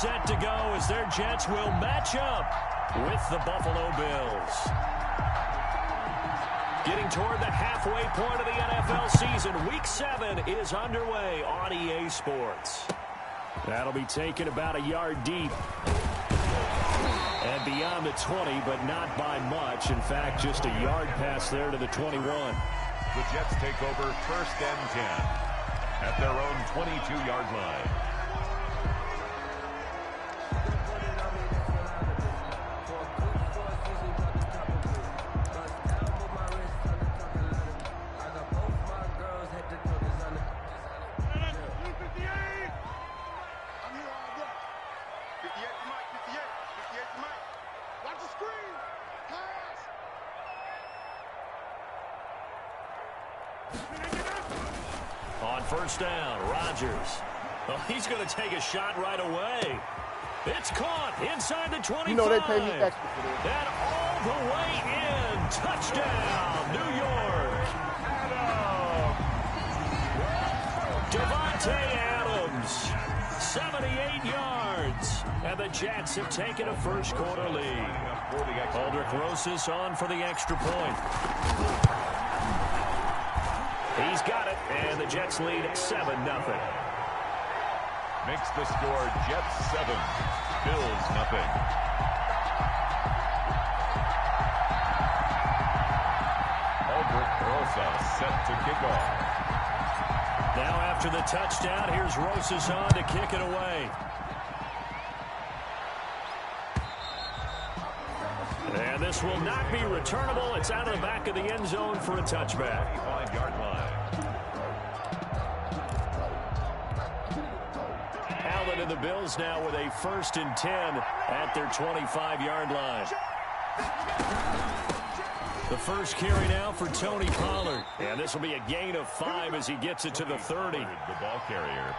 set to go as their Jets will match up with the Buffalo Bills. Getting toward the halfway point of the NFL season, Week 7 is underway on EA Sports. That'll be taken about a yard deep. And beyond the 20, but not by much. In fact, just a yard pass there to the 21. The Jets take over 1st and 10 at their own 22-yard line. On 1st down, Rodgers. Oh, he's going to take a shot right away. It's caught inside the 25. You know they pay me extra for this. And all the way in. Touchdown, New York. Davante Adams, 78 yards. And the Jets have taken a first quarter lead. Aldrick Rosas on for the extra point. He's got it, and the Jets lead 7-0. Makes the score Jets 7, Bills nothing. Aldrick Rosas set to kick off. Now after the touchdown, here's Rosas on to kick it away. And this will not be returnable. It's out of the back of the end zone for a touchback. 5-yard line. Allen and the Bills now with a 1st and 10 at their 25-yard line. The first carry now for Tony Pollard. And this will be a gain of 5 as he gets it to the 30. The ball carrier.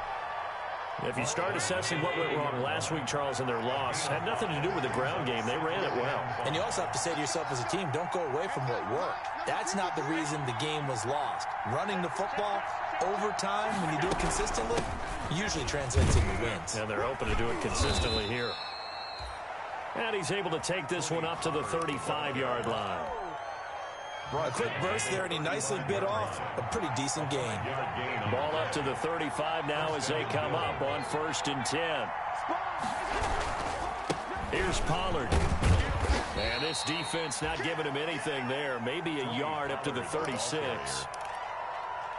If you start assessing what went wrong last week, Charles, in their loss, had nothing to do with the ground game. They ran it well. And you also have to say to yourself as a team, don't go away from what worked. That's not the reason the game was lost. Running the football over time, when you do it consistently, usually translates into wins. And they're hoping to do it consistently here. And he's able to take this one up to the 35-yard line. A quick burst there, and he nicely bit off a pretty decent gain. Ball up to the 35 now as they come up on 1st and 10. Here's Pollard. And this defense not giving him anything there. Maybe a yard up to the 36.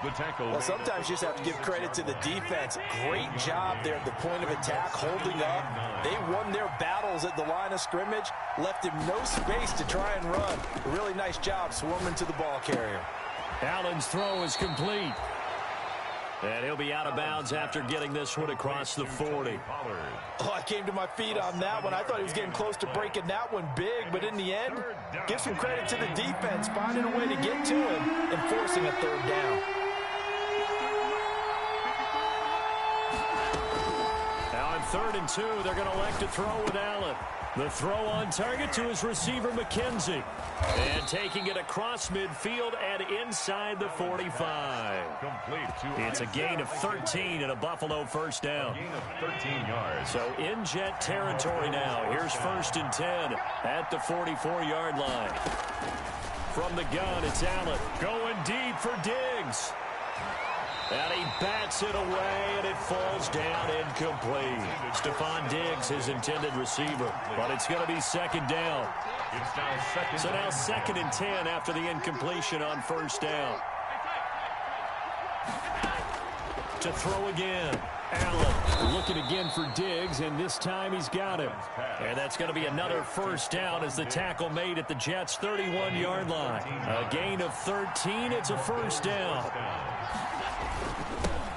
The tackle. Well, sometimes you just have to give credit to the defense. Great job there at the point of attack, holding up. They won their battles at the line of scrimmage, left him no space to try and run. A really nice job swarming to the ball carrier. Allen's throw is complete. And he'll be out of bounds after getting this one across the 40. Oh, I came to my feet on that one. I thought he was getting close to breaking that one big, but in the end, give some credit to the defense, finding a way to get to him and forcing a 3rd down. Now on 3rd and 2, they're going to elect to throw with Allen. The throw on target to his receiver, McKenzie. And taking it across midfield and inside the 45. It's a gain of 13 and a Buffalo 1st down. Gain of 13 yards. So in Jet territory now. Here's 1st and 10 at the 44-yard line. From the gun, it's Allen going deep for Diggs. And he bats it away, and it falls down incomplete. Stephon Diggs, his intended receiver. But it's going to be 2nd down. It's now 2nd. So now 2nd and 10 after the incompletion on 1st down. To throw again. Allen looking again for Diggs, and this time he's got him. And that's going to be another 1st down as the tackle made at the Jets' 31-yard line. A gain of 13. It's a 1st down.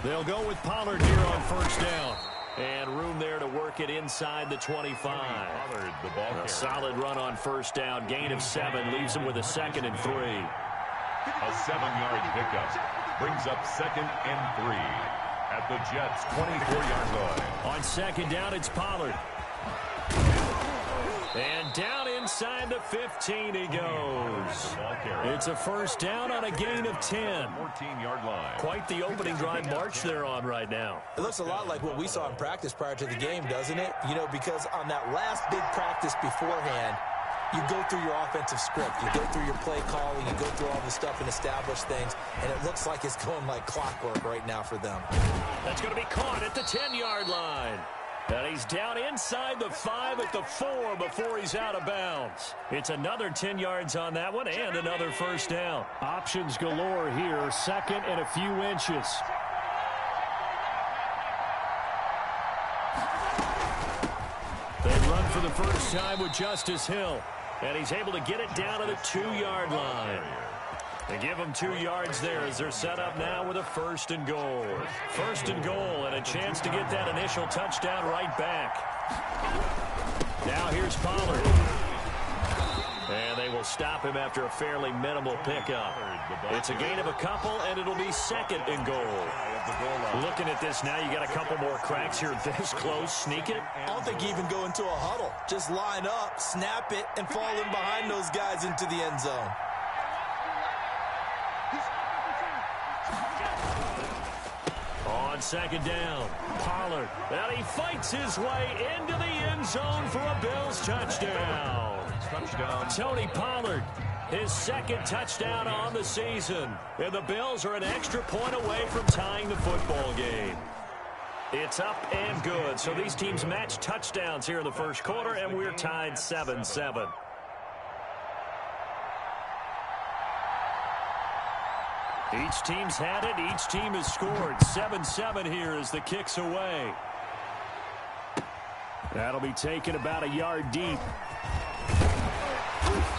They'll go with Pollard here on 1st down. And room there to work it inside the 25. Pollard, the ball carrier. A solid run on 1st down. Gain of 7 leaves him with a 2nd and 3. A 7-yard pickup brings up 2nd and 3 at the Jets' 24-yard line. On 2nd down, it's Pollard. And down inside the 15 he goes. It's a first down on a gain of 10. 14-yard line. Quite the opening drive march they're on right now. It looks a lot like what we saw in practice prior to the game, doesn't it? You know, because on that last big practice beforehand, you go through your offensive script. You go through your play calling. You go through all the stuff and establish things. And it looks like it's going like clockwork right now for them. That's going to be caught at the 10-yard line. And he's down inside the 5 at the 4 before he's out of bounds. It's another 10 yards on that one and another first down. Options galore here. Second and a few inches. They run for the first time with Justice Hill. And he's able to get it down to the 2-yard line. They give them 2 yards there as they're set up now with a first and goal. First and goal and a chance to get that initial touchdown right back. Now here's Pollard. And they will stop him after a fairly minimal pickup. It's a gain of a couple, and it'll be second and goal. Looking at this now, you got a couple more cracks here this close. Sneak it. I don't think you even go into a huddle. Just line up, snap it, and fall in behind those guys into the end zone. On second down, Pollard. And he fights his way into the end zone for a Bills touchdown. Tony Pollard, his second touchdown on the season. And the Bills are an extra point away from tying the football game. It's up and good. So these teams match touchdowns here in the first quarter, and we're tied 7-7. Each team's had it. Each team has scored. 7-7 here as the kick's away. That'll be taken about a yard deep.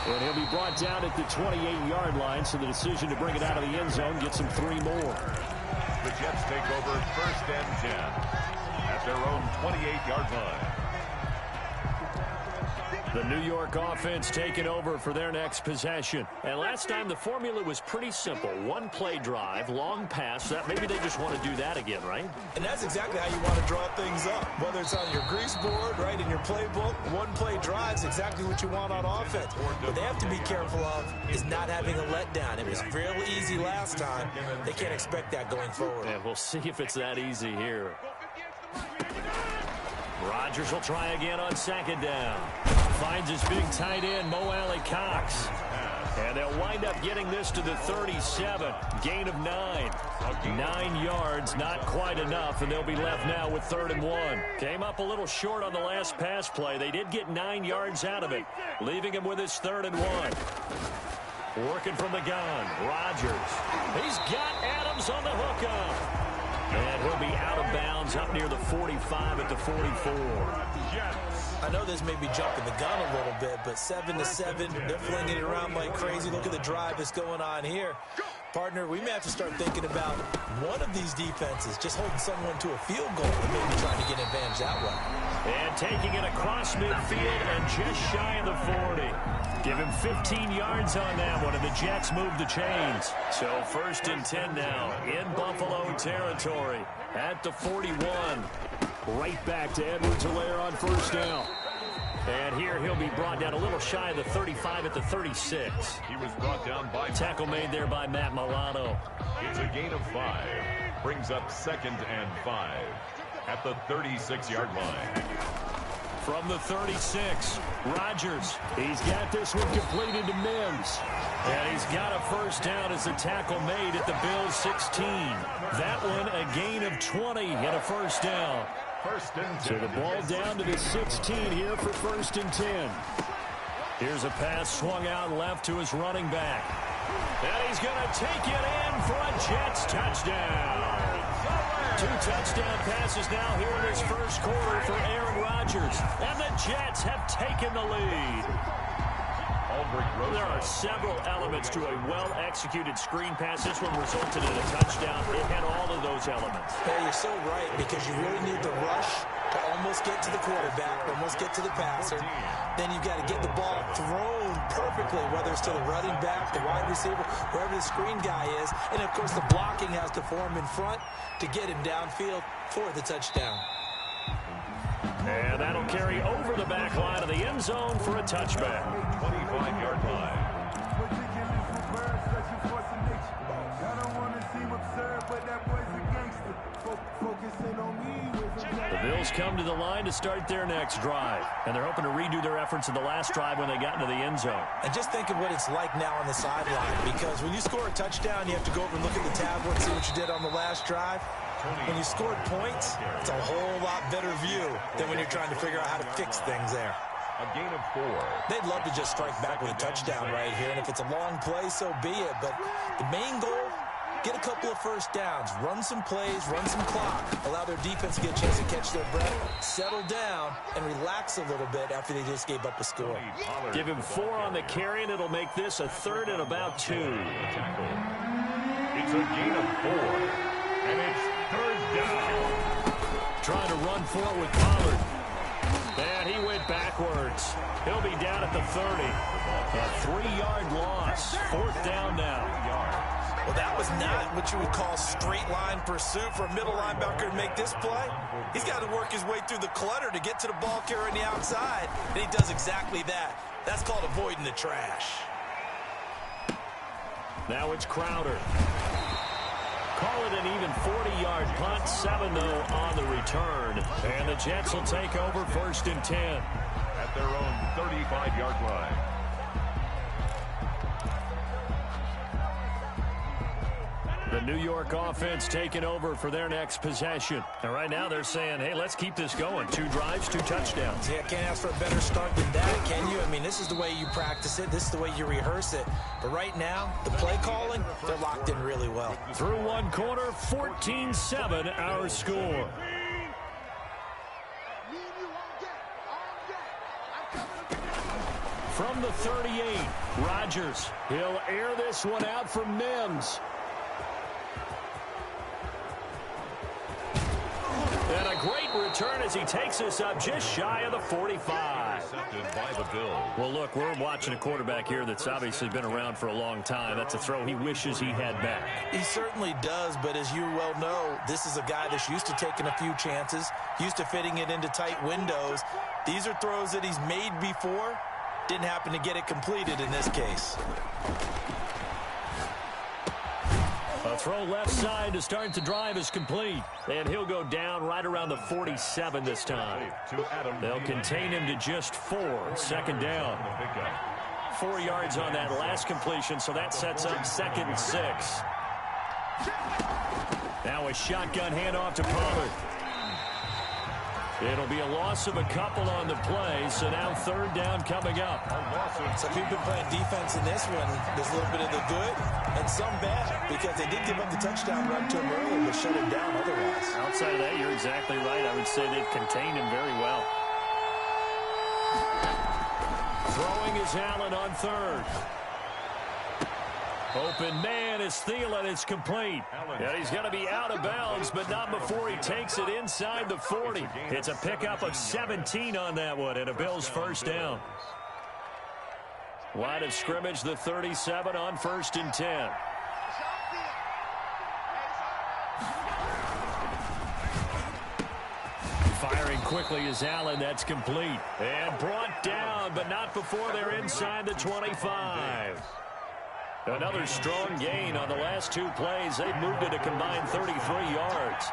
And he'll be brought down at the 28-yard line, so the decision to bring it out of the end zone gets him 3 more. The Jets take over first and 10 at their own 28-yard line. The New York offense taking over for their next possession. And last time the formula was pretty simple. One play drive, long pass. That maybe they just want to do that again, right? And that's exactly how you want to draw things up. Whether it's on your grease board, right, in your playbook, one play drive is exactly what you want on offense. What they have to be careful of is not having a letdown. It was real easy last time. They can't expect that going forward. And we'll see if it's that easy here. Rodgers will try again on second down. Finds his big tight end, Mo Alley-Cox. And they'll wind up getting this to the 37. Gain of 9. 9 yards, not quite enough, and they'll be left now with 3rd and 1. Came up a little short on the last pass play. They did get 9 yards out of it, leaving him with his 3rd and 1. Working from the gun, Rodgers. He's got Adams on the hookup. And he'll be out of bounds up near the 45 at the 44. I know this may be jumping the gun a little bit, but 7-7, they're flinging it around like crazy. Look at the drive that's going on here. Partner, we may have to start thinking about one of these defenses just holding someone to a field goal and maybe trying to get an advantage that way. And taking it across midfield and just shy of the 40. Give him 15 yards on that one, and the Jets move the chains. So 1st and 10 now in Buffalo territory at the 41. Right back to Edwards-Helaire on first down. And here he'll be brought down a little shy of the 35 at the 36. He was brought down by tackle made there by Matt Milano. It's a gain of 5. Brings up 2nd and 5 at the 36-yard line. From the 36, Rodgers. He's got this one completed to Mims. And he's got a first down as the tackle made at the Bills 16. That one a gain of 20 and a first down. First and 10. So the ball down to the 16 here for 1st and 10. Here's a pass swung out left to his running back. And he's going to take it in for a Jets touchdown. 2 touchdown passes now here in this first quarter for Aaron Rodgers. And the Jets have taken the lead. There are several elements to a well-executed screen pass. This one resulted in a touchdown. It had all of those elements. Hey, you're so right, because you really need the rush to almost get to the quarterback, almost get to the passer. Then you've got to get the ball thrown perfectly, whether it's to the running back, the wide receiver, wherever the screen guy is. And, of course, the blocking has to form in front to get him downfield for the touchdown. And that'll carry over the back line of the end zone for a touchback. 25-yard line. The Bills come to the line to start their next drive, and they're hoping to redo their efforts in the last drive when they got into the end zone. And just think of what it's like now on the sideline, because when you score a touchdown, you have to go over and look at the tablet and see what you did on the last drive. When you scored points, it's a whole lot better view than when you're trying to figure out how to fix things there. A gain of 4. They'd love to just strike back with a touchdown right here, and if it's a long play, so be it. But the main goal, get a couple of first downs, run some plays, run some clock, allow their defense to get a chance to catch their breath, settle down, and relax a little bit after they just gave up a score. Give him 4 on the carry, and it'll make this a 3rd and about 2. It's a gain of 4, and it's 3rd down. Trying to run for it with Pollard. And he went backwards. He'll be down at the 30. A 3-yard loss. 4th down now. Well, that was not what you would call straight line pursuit for a middle linebacker to make this play. He's got to work his way through the clutter to get to the ball carrier on the outside, and he does exactly that. That's called avoiding the trash. Now it's Crowder. Call it an even 40-yard punt, 7-0 on the return. And the Jets will take over 1st and 10. At their own 35-yard line. The New York offense taking over for their next possession. And right now they're saying, hey, let's keep this going. 2 drives, 2 touchdowns. Yeah, can't ask for a better start than that, can you? I mean, this is the way you practice it. This is the way you rehearse it. But right now, the play calling, they're locked in really well. Through 1 quarter, 14-7 our score. From the 38, Rodgers. He'll air this one out for Mims. And a great return as he takes us up just shy of the 45. By the Bills. Well, look, we're watching a quarterback here that's obviously been around for a long time. That's a throw he wishes he had back. He certainly does, but as you well know, this is a guy that's used to taking a few chances, used to fitting it into tight windows. These are throws that he's made before. Didn't happen to get it completed in this case. A throw left side to start the drive is complete. And he'll go down right around the 47 this time. They'll contain him to just 4. 2nd down. 4 yards on that last completion, so that sets up 2nd and 6. Now a shotgun handoff to Pollard. It'll be a loss of a couple on the play, so now 3rd down coming up. So if you've been playing defense in this one, there's a little bit of the good and some bad, because they did give up the touchdown run to him earlier, but shut him down otherwise. Outside of that, you're exactly right. I would say they've contained him very well. Throwing is Allen on 3rd. Open man is Thielen. It's complete. And he's going to be out of bounds, but not before he takes it inside the 40. It's a pickup of 17 on that one, and a Bills 1st down. Line of scrimmage, the 37 on 1st and 10. Firing quickly is Allen. That's complete. And brought down, but not before they're inside the 25. Another strong gain on the last 2 plays. They've moved it a combined 33 yards.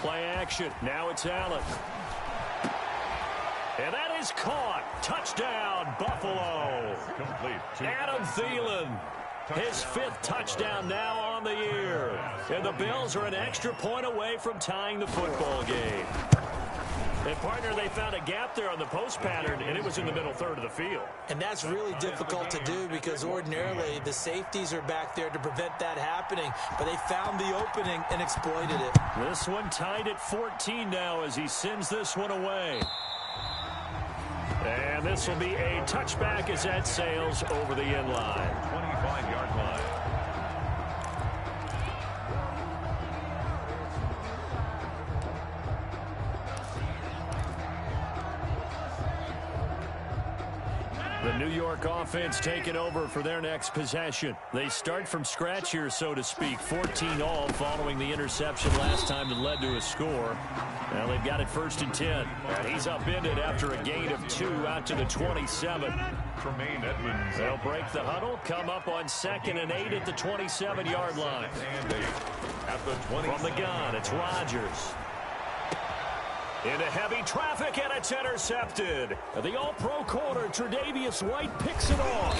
Play action. Now it's Allen. And that is caught. Touchdown, Buffalo. Adam Thielen. His 5th touchdown now on the year. And the Bills are an extra point away from tying the football game. And, partner, they found a gap there on the post pattern, and it was in the middle 3rd of the field. And that's really difficult to do because ordinarily the safeties are back there to prevent that happening. But they found the opening and exploited it. This one tied at 14 now as he sends this one away. And this will be a touchback as that sails over the end line. 25-yard line. The New York offense taking over for their next possession. They start from scratch here, so to speak. 14-all following the interception last time that led to a score. Now they've got it 1st and 10. And he's upended after a gain of 2 out to the 27. Tremaine Edmonds. They'll break the huddle, come up on 2nd and 8 at the 27-yard line. And 8 at the 20. From the gun, it's Rodgers. Into heavy traffic, and it's intercepted. The all-pro corner, Tre'Davious White, picks it off.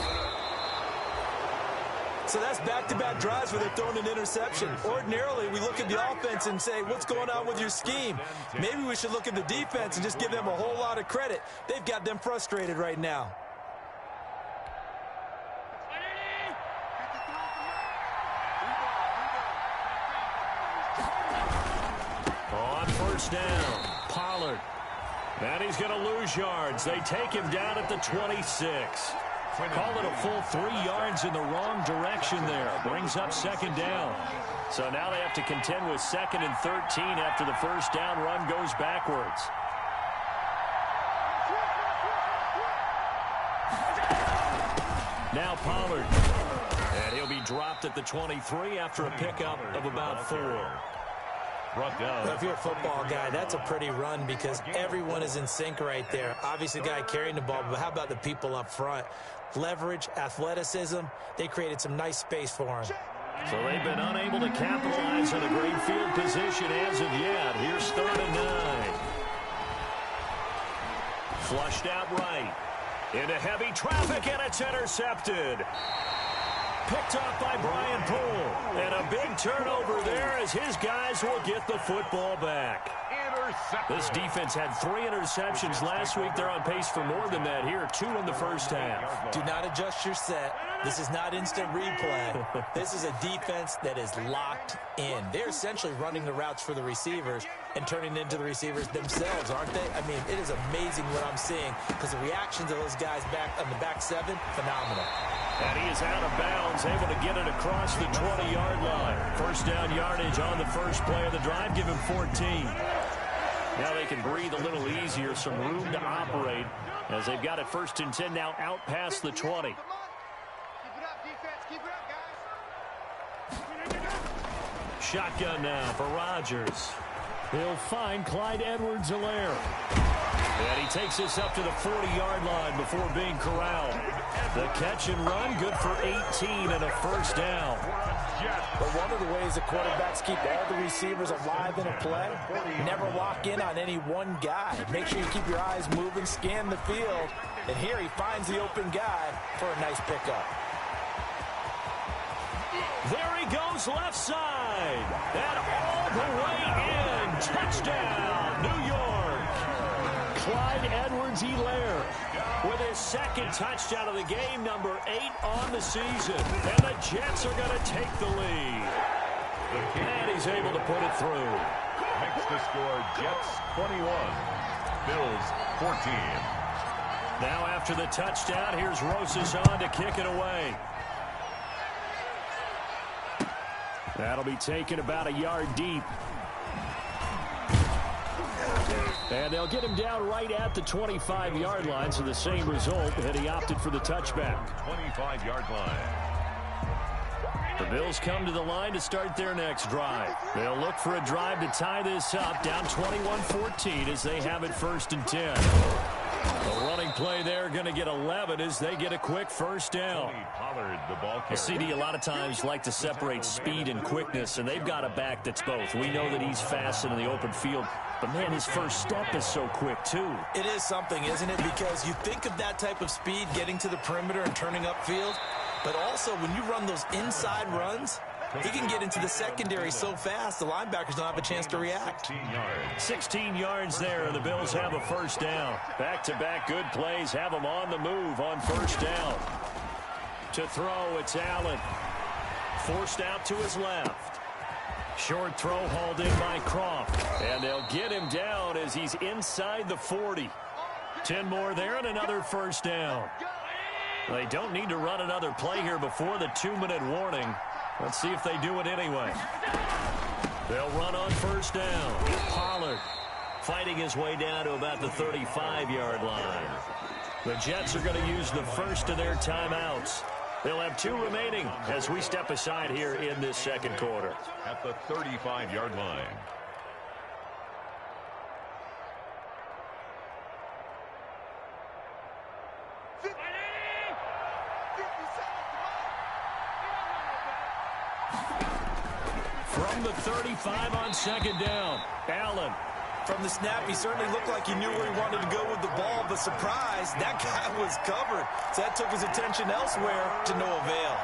So that's back-to-back drives where they're throwing an interception. Ordinarily, we look at the offense and say, what's going on with your scheme? Maybe we should look at the defense and just give them a whole lot of credit. They've got them frustrated right now. On 1st down, Pollard. And he's going to lose yards. They take him down at the 26. Call it a full 3 yards in the wrong direction there. Brings up 2nd down. So now they have to contend with 2nd and 13 after the 1st down run goes backwards. Now Pollard. And he'll be dropped at the 23 after a pickup of about 4. Brought down. Well, if you're a football guy, that's a pretty run because everyone is in sync right there. Obviously, the guy carrying the ball, but how about the people up front? Leverage, athleticism, they created some nice space for him. So they've been unable to capitalize on a great field position as of yet. Here's 3rd and 9. Flushed out right. Into heavy traffic, and it's intercepted. Picked off by Brian Poole. And a big turnover there as his guys will get the football back. This defense had 3 interceptions last week. They're on pace for more than that here. 2 in the 1st half. Do not adjust your set. This is not instant replay. This is a defense that is locked in. They're essentially running the routes for the receivers and turning into the receivers themselves, aren't they? I mean, it is amazing what I'm seeing because the reactions of those guys back on the back 7, phenomenal. And he is out of bounds, able to get it across the 20-yard line. 1st down yardage on the first play of the drive. Give him 14. Now they can breathe a little easier, some room to operate as they've got it 1st and 10 now out past the 20. Shotgun now for Rodgers. He'll find Clyde Edwards-Helaire. And he takes us up to the 40-yard line before being corralled. The catch and run, good for 18 and a 1st down. But one of the ways the quarterbacks keep all the receivers alive in a play, never lock in on any one guy. Make sure you keep your eyes moving, scan the field, and here he finds the open guy for a nice pickup. There he goes left side. And all the way in. Touchdown, New York. Clyde Edwards-Helaire with his 2nd touchdown of the game, number 8 on the season. And the Jets are going to take the lead. And he's able to put it through. Makes the score Jets 21, Bills 14. Now after the touchdown, here's Rosas on to kick it away. That'll be taken about a yard deep. And they'll get him down right at the 25-yard line, so the same result, and he opted for the touchback. 25-yard line. The Bills come to the line to start their next drive. They'll look for a drive to tie this up, down 21-14 as they have it 1st and 10. The running play there going to get 11 as they get a quick 1st down. Pollard, the ball carrier. CD a lot of times like to separate speed and quickness, and they've got a back that's both. We know that he's fast in the open field, but man, his first step is so quick too. It is something, isn't it? Because you think of that type of speed getting to the perimeter and turning upfield, but also when you run those inside runs, he can get into the secondary so fast, the linebackers don't have a chance to react. 16 yards there, and the Bills have a 1st down. Back-to-back good plays have them on the move on 1st down. To throw, it's Allen. Forced out to his left. Short throw hauled in by Croft. And they'll get him down as he's inside the 40. 10 more there and another 1st down. They don't need to run another play here before the 2-minute warning. Let's see if they do it anyway. They'll run on 1st down. Pollard. fighting his way down to about the 35-yard line. The Jets are going to use the first of their timeouts. They'll have 2 remaining as we step aside here in this second quarter. At the 35-yard line. From the 35 on second down, Allen. From the snap, he certainly looked like he knew where he wanted to go with the ball, but surprise, that guy was covered. So that took his attention elsewhere to no avail.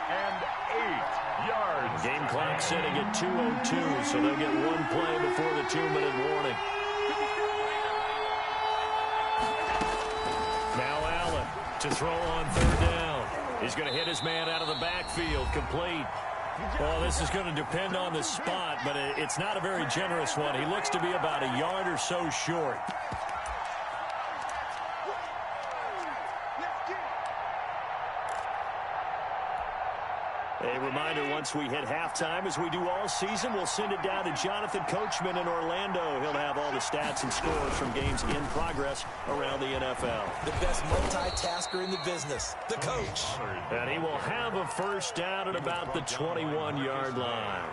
And 8 yards. Game clock setting at 2:02, so they'll get 1 play before the 2-minute warning. Now Allen to throw on third down. He's going to hit his man out of the backfield, complete. Well, this is going to depend on the spot, but it's not a very generous one. He looks to be about a yard or so short. A reminder, once we hit halftime, as we do all season, we'll send it down to Jonathan Coachman in Orlando. He'll have all the stats and scores from games in progress around the NFL. The best multitasker in the business, the coach. And he will have a first down at about the 21-yard line.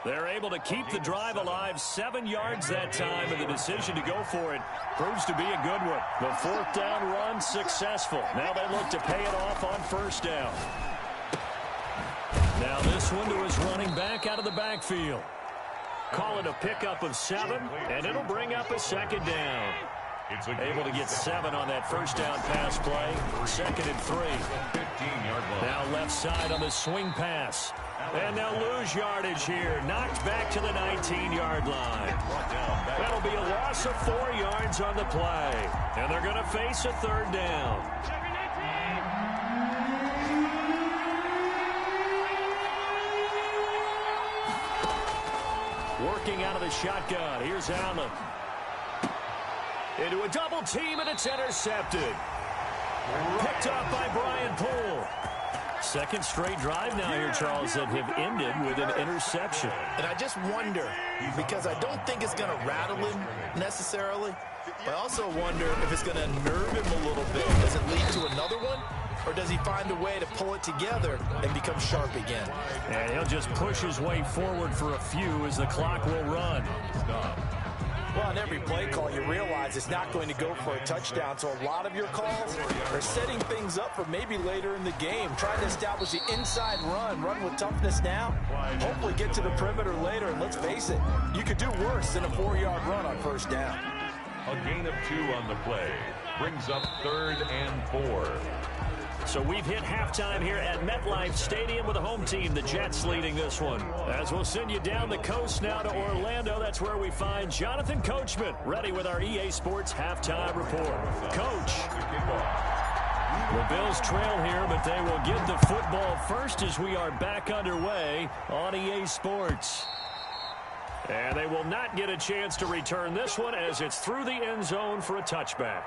They're able to keep the drive alive, 7 yards that time, and the decision to go for it proves to be a good one. The 4th down run successful. Now they look to pay it off on first down. Now this one to his running back out of the backfield. Call it a pickup of 7, and it'll bring up a second down. Able to get 7 on that first down pass play. 2nd and 3. 15-yard line. Now left side on the swing pass. And they'll lose yardage here. Knocked back to the 19-yard line. That'll be a loss of 4 yards on the play. And they're going to face a 3rd down. Working out of the shotgun. Here's Allen. Into a double team, and it's intercepted. Picked up by Brian Poole. 2nd straight drive now here, Charles, that have ended with an interception. And I just wonder, because I don't think it's going to rattle him necessarily, but I also wonder if it's going to nerve him a little bit. Does it lead to another one? Or does he find a way to pull it together and become sharp again? And he'll just push his way forward for a few as the clock will run. Well, on every play call, you realize it's not going to go for a touchdown. So a lot of your calls are setting things up for maybe later in the game. Trying to establish the inside run with toughness now. Hopefully get to the perimeter later. And let's face it, you could do worse than a 4-yard run on first down. A gain of 2 on the play. Brings up 3rd and 4. So we've hit halftime here at MetLife Stadium with the home team, the Jets, leading this one. As we'll send you down the coast now to Orlando, that's where we find Jonathan Coachman, ready with our EA Sports halftime report. Coach. The Bills trail here, but they will get the football first as we are back underway on EA Sports. And they will not get a chance to return this one as it's through the end zone for a touchback.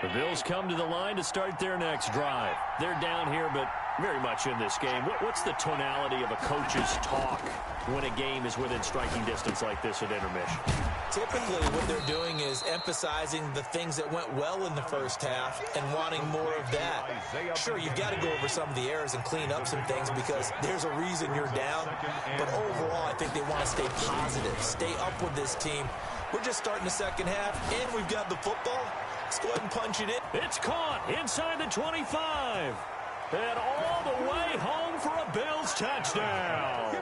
The Bills come to the line to start their next drive. They're down here, but very much in this game. What's the tonality of a coach's talk when a game is within striking distance like this at intermission? Typically, what they're doing is emphasizing the things that went well in the first half and wanting more of that. Sure, you've got to go over some of the errors and clean up some things because there's a reason you're down. But overall, I think they want to stay positive, stay up with this team. We're just starting the second half, and we've got the football. Let's go ahead and punch it in. It's caught inside the 25. And all the way home for a Bills touchdown.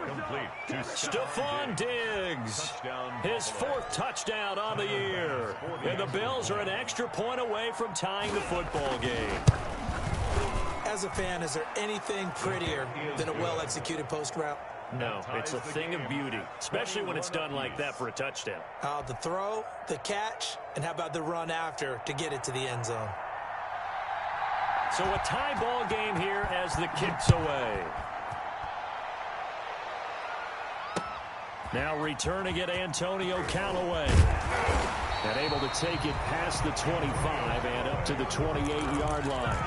Stephon Diggs, his 4th touchdown on the year. And the Bills are an extra point away from tying the football game. As a fan, is there anything prettier than a well-executed post route? No, it's a thing of beauty, especially when it's done like that for a touchdown. The throw, the catch, and how about the run after to get it to the end zone? So a tie ball game here as the kick's away. Now returning it, Antonio Callaway. And able to take it past the 25 and up to the 28-yard line.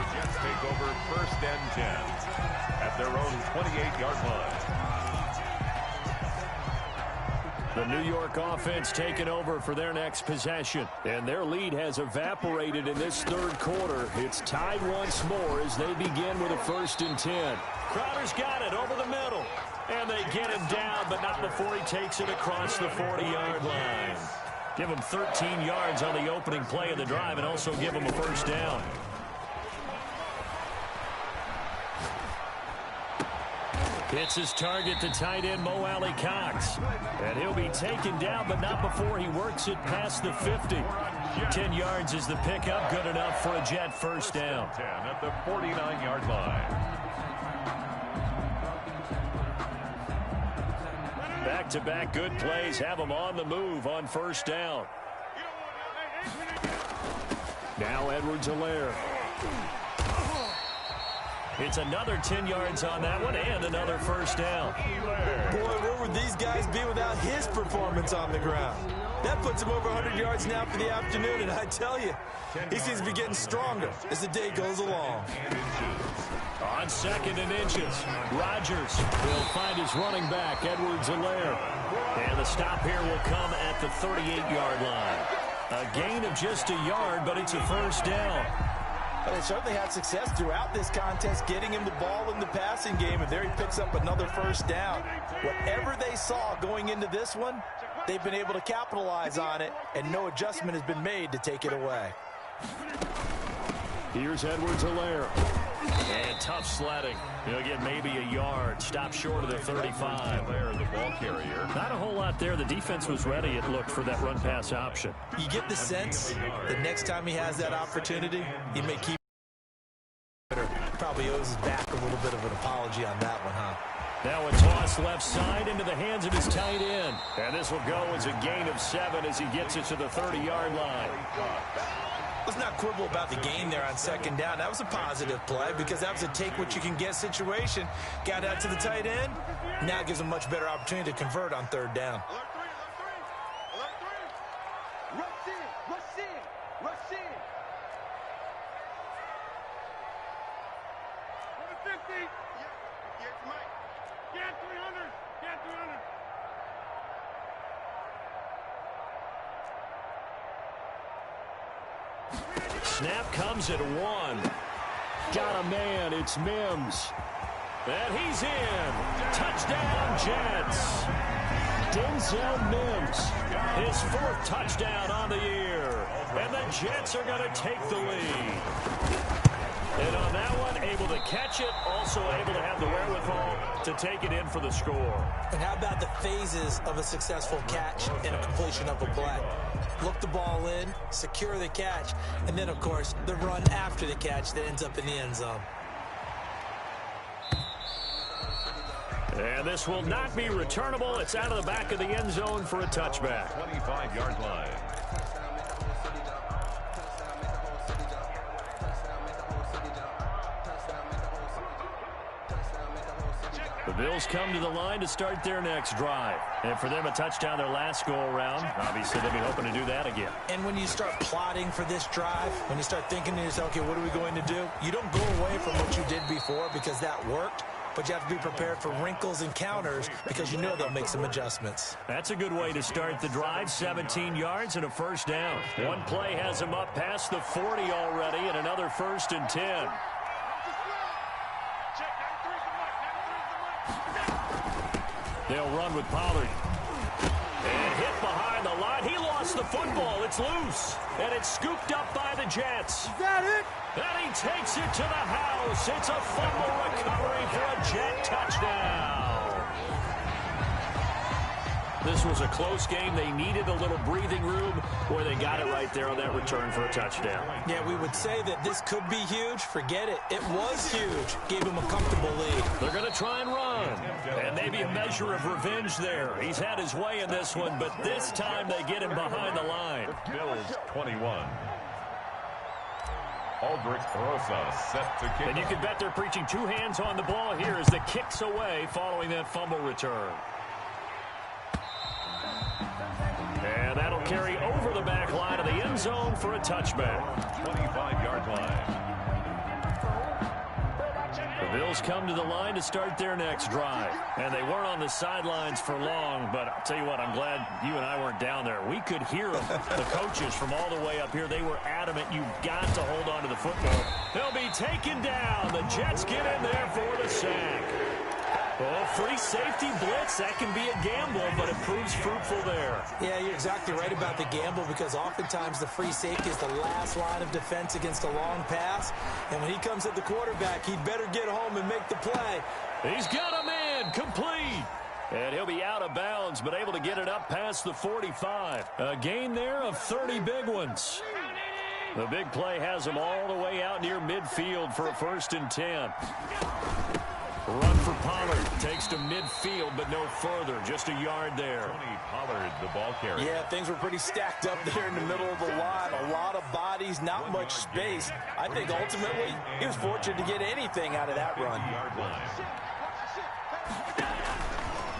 take over 1st and 10 at their own 28-yard line. The New York offense taking over for their next possession. And their lead has evaporated in this third quarter. It's tied once more as they begin with a 1st and 10. Crowder's got it over the middle. And they get him down, but not before he takes it across the 40-yard line. Give him 13 yards on the opening play of the drive and also give him a 1st down. It's his target to tight end Mo Alley-Cox. And he'll be taken down, but not before he works it past the 50. 10 yards is the pickup, good enough for a Jet 1st down. 10 at the 49-yard line. Back-to-back good plays have him on the move on 1st down. Now Edwards-Helaire. It's another 10 yards on that one and another 1st down. Boy, where would these guys be without his performance on the ground? That puts him over 100 yards now for the afternoon, and I tell you, he seems to be getting stronger as the day goes along. On 2nd and inches, Rodgers will find his running back, Edwards-Helaire. And the stop here will come at the 38-yard line. A gain of just a yard, but it's a 1st down. But they certainly had success throughout this contest getting him the ball in the passing game, and there he picks up another 1st down. Whatever they saw going into this one, they've been able to capitalize on it, and no adjustment has been made to take it away. Here's Edwards-Helaire. And tough sledding. He'll get maybe a yard. Stop short of the 35. Helaire, the ball carrier. Not a whole lot there. The defense was ready, it looked, for that run-pass option. You get the sense that next time he has that opportunity, he may keep it. Probably owes his back a little bit of an apology on that one, huh? Now a toss left side into the hands of his tight end. And this will go as a gain of 7 as he gets it to the 30-yard line. Let's not quibble about the gain there on 2nd down. That was a positive play because that was a take-what-you-can-get situation. Got out to the tight end. Now gives him a much better opportunity to convert on 3rd down. Snap comes at 1. Got a man. It's Mims. And he's in. Touchdown, Jets. Denzel Mims. His 4th touchdown on the year. And the Jets are going to take the lead. And on that one, able to catch it, also able to have the wherewithal to take it in for the score. And how about the phases of a successful catch and a completion of a play? Look the ball in, secure the catch, and then, of course, the run after the catch that ends up in the end zone. And this will not be returnable. It's out of the back of the end zone for a touchback. 25-yard line. The Bills come to the line to start their next drive. And for them, a touchdown their last go-around. Obviously, they'll be hoping to do that again. And when you start plotting for this drive, when you start thinking to yourself, okay, what are we going to do? You don't go away from what you did before because that worked. But you have to be prepared for wrinkles and counters because you know they'll make some adjustments. That's a good way to start the drive. 17 yards and a 1st down. One play has him up past the 40 already and another 1st and 10. They'll run with Pollard. And hit behind the line. He lost the football. It's loose. And it's scooped up by the Jets. Is that it? And he takes it to the house. It's a fumble recovery for a Jet touchdown. This was a close game. They needed a little breathing room where they got it right there on that return for a touchdown. Yeah, we would say that this could be huge. Forget it. It was huge. Gave him a comfortable lead. They're going to try and run. And maybe a measure of revenge there. He's had his way in this one, but this time they get him behind the line. Bills 21. Aldrich Rosa set to kick. And you can bet they're preaching 2 hands on the ball here as the kick's away following that fumble return. And that'll carry over the back line of the end zone for a touchback. 25-yard line. The Bills come to the line to start their next drive. And they weren't on the sidelines for long, but I'll tell you what, I'm glad you and I weren't down there. We could hear them, the coaches from all the way up here. They were adamant, you've got to hold on to the football. They'll be taken down. The Jets get in there for the sack. Well, free safety blitz, that can be a gamble, but it proves fruitful there. Yeah, you're exactly right about the gamble, because oftentimes the free safety is the last line of defense against a long pass. And when he comes at the quarterback, he'd better get home and make the play. He's got a man, complete. And he'll be out of bounds, but able to get it up past the 45. A gain there of 30 big ones. The big play has him all the way out near midfield for a 1st and 10. Run for Pollard. Takes to midfield, but no further. Just a yard there. Tony Pollard, the ball carrier. Yeah, things were pretty stacked up there in the middle of the line. A lot of bodies, not much space. I think ultimately he was fortunate to get anything out of that run.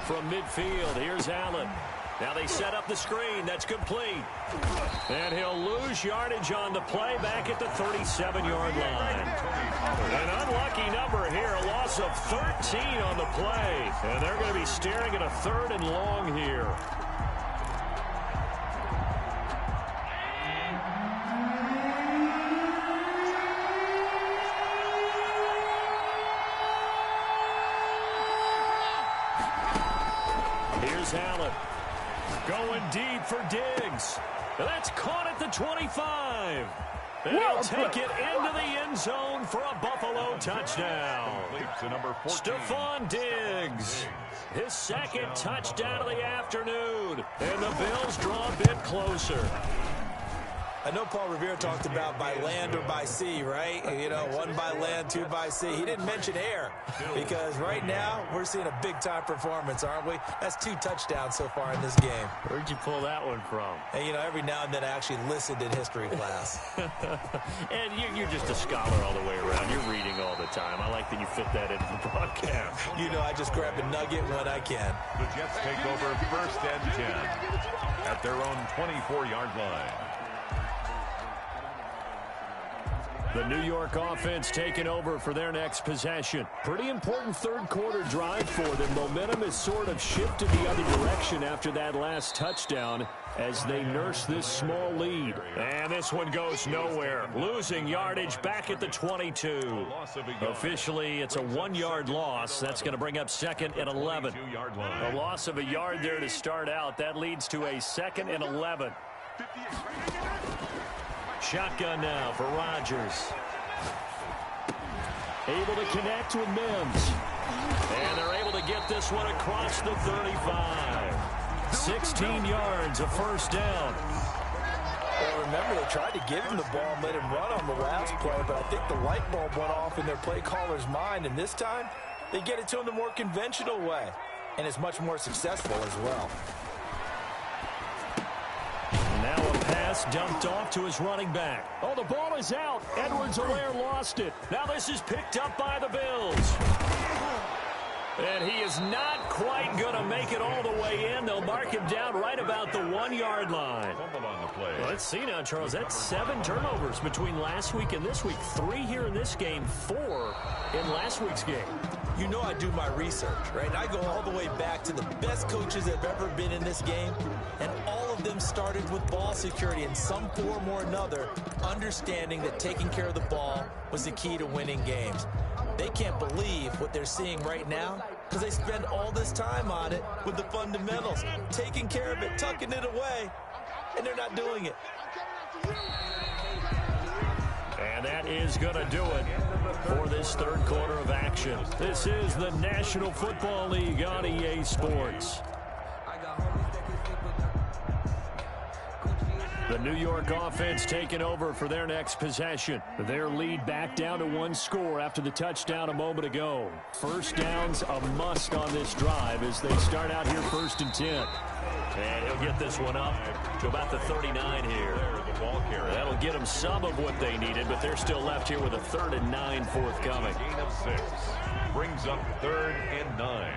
From midfield, here's Allen. Now they set up the screen. That's complete. And he'll lose yardage on the play back at the 37-yard line. An unlucky number here, a loss of 13 on the play. And they're going to be staring at a 3rd and long here. Here's Allen. Going deep for Diggs. That's caught at the 25. And he'll take it into the end zone for a Buffalo touchdown. Stephon Diggs. His 2nd touchdown of the afternoon. And the Bills draw a bit closer. I know Paul Revere talked about by land or by sea, right? You know, 1 by land, 2 by sea. He didn't mention air, because right now we're seeing a big-time performance, aren't we? That's 2 touchdowns so far in this game. Where'd you pull that one from? And, you know, every now and then I actually listened in history class. And you're just a scholar all the way around. You're reading all the time. I like that you fit that into the broadcast. You know, I just grab a nugget when I can. The Jets take over 1st and 10 at their own 24-yard line. The New York offense taking over for their next possession. Pretty important 3rd quarter drive for them. Momentum has sort of shifted the other direction after that last touchdown as they nurse this small lead. And this one goes nowhere. Losing yardage back at the 22. Officially, it's a 1-yard loss. That's going to bring up 2nd and 11. A loss of a yard there to start out. That leads to a 2nd and 11. Shotgun now for Rodgers. Able to connect with Mims. And they're able to get this one across the 35. 16 yards, a 1st down. Well, remember, they tried to give him the ball and let him run on the last play, but I think the light bulb went off in their play caller's mind, and this time they get it to him the more conventional way, and it's much more successful as well. Now a pass dumped off to his running back. Oh, the ball is out. Edwards-Helaire lost it. Now this is picked up by the Bills. And he is not quite going to make it all the way in. They'll mark him down right about the 1-yard line. On the play. Let's see now, Charles. That's 7 turnovers between last week and this week. 3 here in this game, 4 in last week's game. You know I do my research, right? I go all the way back to the best coaches that have ever been in this game, and all of them started with ball security in some form or another, understanding that taking care of the ball was the key to winning games. They can't believe what they're seeing right now because they spend all this time on it with the fundamentals, taking care of it, tucking it away, and they're not doing it. And that is going to do it for this 3rd quarter of action. This is the National Football League on EA Sports. The New York offense taking over for their next possession. Their lead back down to 1 score after the touchdown a moment ago. 1st downs a must on this drive as they start out here 1st and 10. And he'll get this one up to about the 39 here. That'll get them some of what they needed, but they're still left here with a 3rd and 9 forthcoming. Gain of 6 brings up 3rd and 9.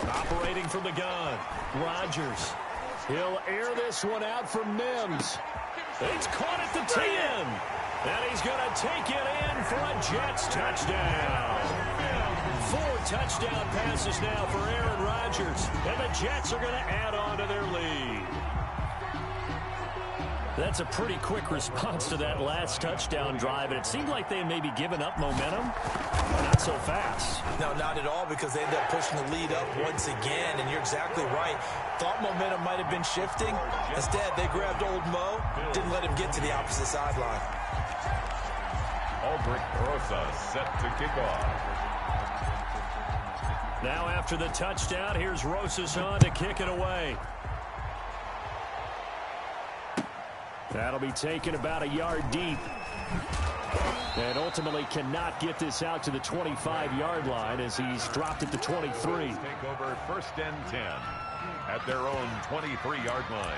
Operating from the gun, Rodgers. He'll air this one out for Mims. It's caught at the 10. And he's going to take it in for a Jets touchdown. 4 touchdown passes now for Aaron Rodgers. And the Jets are going to add on to their lead. That's a pretty quick response to that last touchdown drive. And it seemed like they had maybe given up momentum. Not so fast. No, not at all, because they ended up pushing the lead up once again. And you're exactly right. Thought momentum might have been shifting. Instead, they grabbed old Mo. Didn't let him get to the opposite sideline. Aldrick Rosa set to kick off. Now after the touchdown, here's Rosas on to kick it away. That'll be taken about a yard deep. And ultimately cannot get this out to the 25-yard line as he's dropped at the 23. Take over 1st and 10 at their own 23-yard line.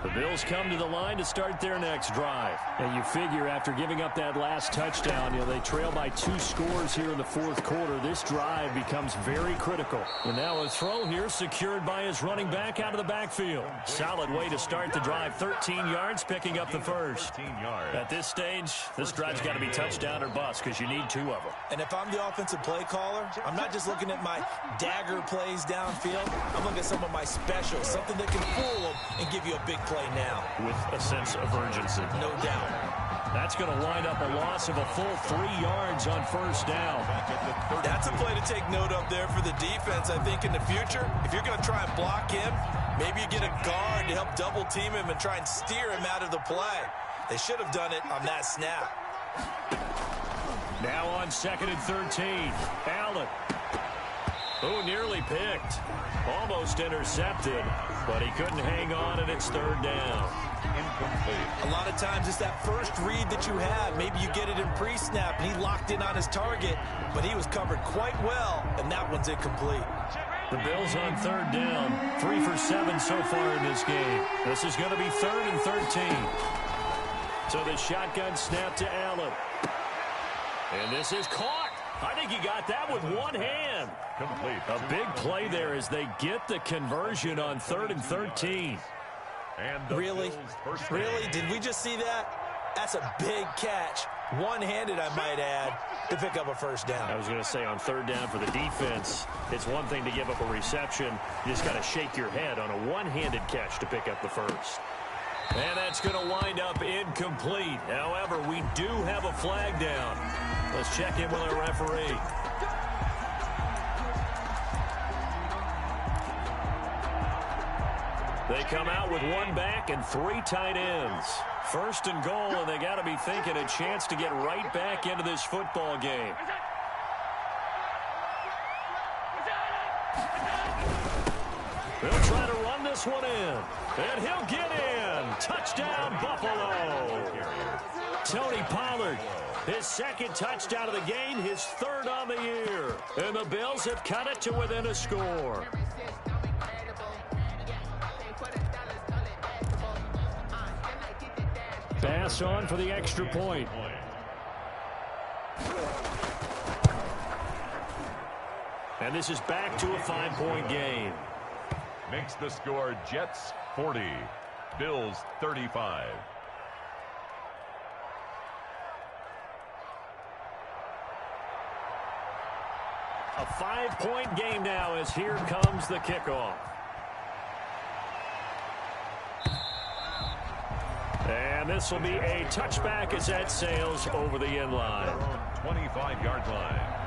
The Bills come to the line to start their next drive. And you figure after giving up that last touchdown, they trail by 2 scores here in the 4th quarter. This drive becomes very critical. And now a throw here secured by his running back out of the backfield. Solid way to start the drive. 13 yards, picking up the first. At this stage, this drive's got to be touchdown or bust because you need 2 of them. And if I'm the offensive play caller, I'm not just looking at my dagger plays downfield. I'm looking at some of my specials, something that can fool them and give you a big play now. With a sense of urgency. No doubt. That's going to wind up a loss of a full 3 yards on 1st down. That's a play to take note of there for the defense, I think, in the future. If you're going to try and block him, maybe you get a guard to help double team him and try and steer him out of the play. They should have done it on that snap. Now on 2nd and 13. Allen. Who nearly picked. Almost intercepted, but he couldn't hang on, and it's 3rd down. Incomplete. A lot of times it's that first read that you have. Maybe you get it in pre-snap, and he locked in on his target, but he was covered quite well, and that one's incomplete. The Bills on 3rd down. 3 for 7 so far in this game. This is going to be 3rd and 13. So the shotgun snap to Allen. And this is caught. I think he got that with one hand. Complete. A big play there as they get the conversion on 3rd and 13. And Really? Did we just see that? That's a big catch. One-handed, I might add, to pick up a 1st down. I was going to say on 3rd down for the defense, it's one thing to give up a reception. You just got to shake your head on a one-handed catch to pick up the 1st. And that's going to wind up incomplete. However, we do have a flag down. Let's check in with our referee. They come out with 1 back and 3 tight ends. 1st and goal, and they got to be thinking a chance to get right back into this football game. They'll try to run this one in. And he'll get in. Touchdown, Buffalo. Tony Pollard, his 2nd touchdown of the game, his 3rd on the year. And the Bills have cut it to within a score. Pass on for the extra point. And this is back to a 5-point game. Makes the score Jets 40, Bills 35. A 5-point game now as here comes the kickoff. And this will be a touchback as that sails over the end line. 25-yard line.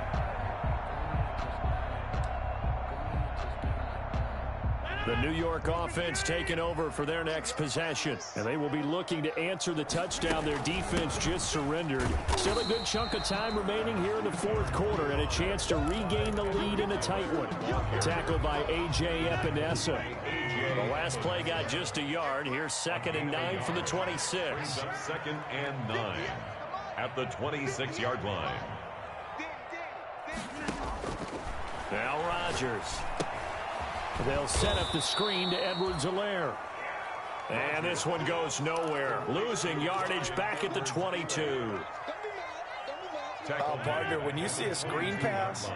The New York offense taking over for their next possession. And they will be looking to answer the touchdown their defense just surrendered. Still a good chunk of time remaining here in the 4th quarter and a chance to regain the lead in a tight one. Tackled by A.J. Epinesa. The last play got just a yard. Here's 2nd and 9 from the 26. 2nd and 9 at the 26-yard line. Now Rodgers. They'll set up the screen to Edwards-Helaire. And this one goes nowhere. Losing yardage back at the 22. tackle. Partner, when you see a screen pass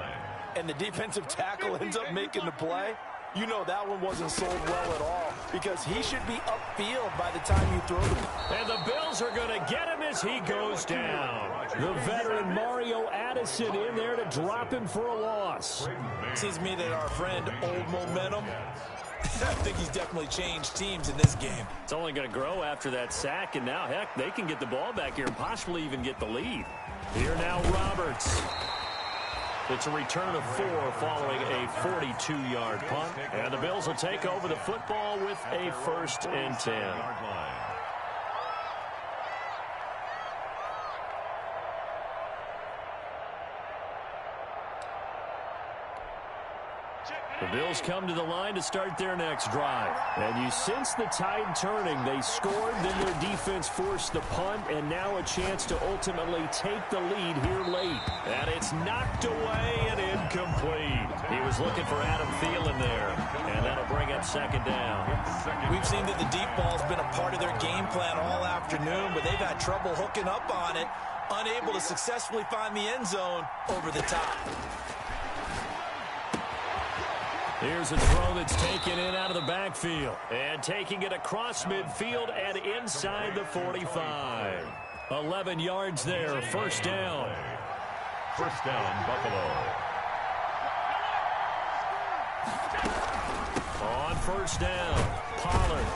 and the defensive tackle ends up making the play, you know that one wasn't sold well at all because he should be upfield by the time you throw the... And the Bills are going to get him as he goes down. The veteran Mario Addison in there to drop him for a loss. Seems to me that our friend Old Momentum, I think he's definitely changed teams in this game. It's only going to grow after that sack, and now, heck, they can get the ball back here and possibly even get the lead. Here now, Roberts. It's a return of 4 following a 42-yard punt. And the Bills will take over the football with a 1st and 10. The Bills come to the line to start their next drive. And you sense the tide turning. They scored, then their defense forced the punt, and now a chance to ultimately take the lead here late. And it's knocked away and incomplete. He was looking for Adam Thielen there, and that'll bring up 2nd down. We've seen that the deep ball's been a part of their game plan all afternoon, but they've had trouble hooking up on it, unable to successfully find the end zone over the top. Here's a throw that's taken in out of the backfield. And taking it across midfield and inside the 45. 11 yards there, 1st down. 1st down, Buffalo. On 1st down, Pollard.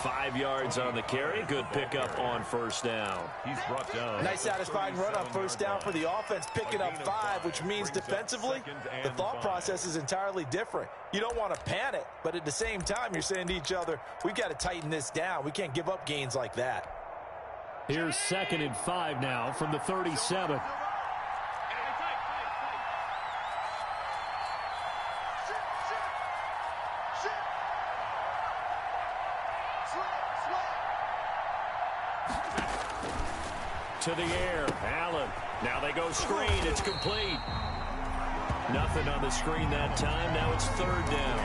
5 yards on the carry. Good pickup on 1st down. He's brought down. Nice satisfying run on 1st down for the offense, picking up 5, which means defensively, the thought process is entirely different. You don't want to panic, but at the same time, you're saying to each other, we've got to tighten this down. We can't give up gains like that. Here's 2nd and 5 now from the 37. To the air, Allen. Now they go screen. It's complete. Nothing on the screen that time. Now it's 3rd down.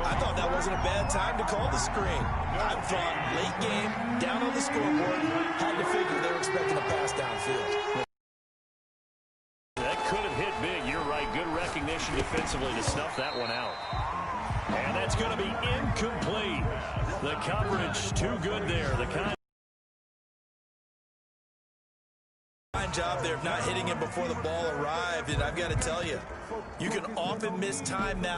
I thought that wasn't a bad time to call the screen. I thought late game, down on the scoreboard, had to figure they were expecting a pass downfield. That could have hit big. You're right. Good recognition defensively to snuff that one out. And that's going to be incomplete. The coverage too good there. The kind job there of not hitting him before the ball arrived, and I've got to tell you, you can often miss time now.